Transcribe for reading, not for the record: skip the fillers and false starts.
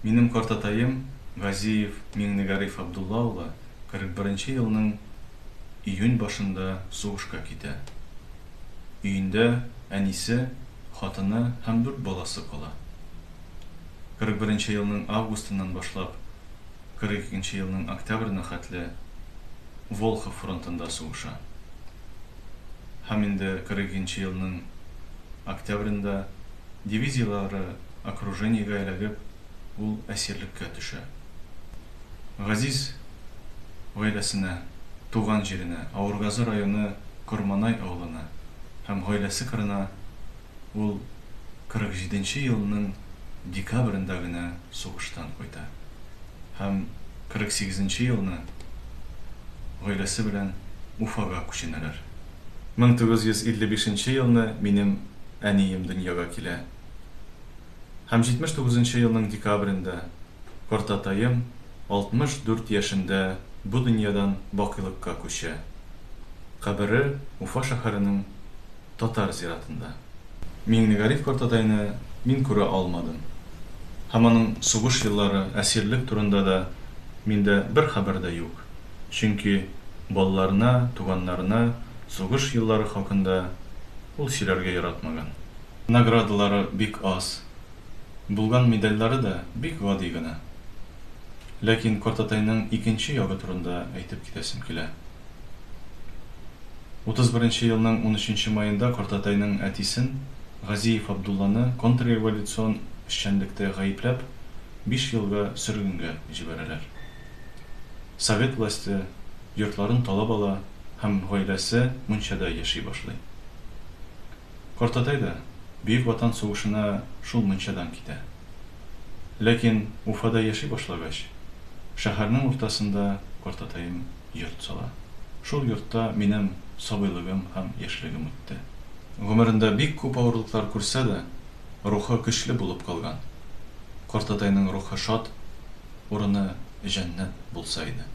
Минем картатайым Газиев Миңнегариф Абдулла улы 41 елның июнь башында сугышка китә. Өендә әнисе, хатыны һәм 4 баласы кала. 41 елның августыннан башлап 42 елның октябрена хәтле Волхов фронтында сугыша. Һәм инде 42 елның октябрендә дивизиялары окружениегә эләгеп, ул әсирлеккә төшә. Газиз гаиләсенә, туган җиренә, Авыргазы районы Корманай авылына һәм гаиләсе кырына ул 47 елның декабрендә генә сугыштан кайта. Һәм 48 елны гаиләсе белән Уфага күченәләр. 1955 елны минем әнием дөньяга килә. Һәм 79 елның декабрендә картатаем 64 яшендә бу дөньядан бакыйлыкка күчә. Кабере Уфа шәһәренең татар зиратында. Миңнегариф картатайны мин күрә алмадым. Һәм аның сугыш еллары, әсирлек турында да миндә бер хәбәр дә юк. Чөнки балаларына, туганнарына сугыш еллары хакында ул сөйләргә яратмаган. Наградалары бик аз. Булган медальлары да бик гади гына. Ләкин картатайның икенче ягы турында әйтеп китәсем килә. 31 елның 13 маенда картатайның әтисен Газиев Абдулланы контрреволюцион эшчәнлектә гаепләп 5 елга сөргенгә җибәрәләр. Совет власте йортларын талап ала һәм гаиләсе Мунчада яши башлый. Картатай да Бөек Ватан сугышына шул Мунчадан китә. Ләкин Уфада яши башлагач, шәһәрнең уртасында картатаем йорт сала. Шул йортта минем сабыйлыгым һәм яшьлегем үтте. Гомерендә бик күп авырлыклар күрсә дә, рухы көчле булып калган. Картатайның рухы шат, урыны җәннәт булса иде.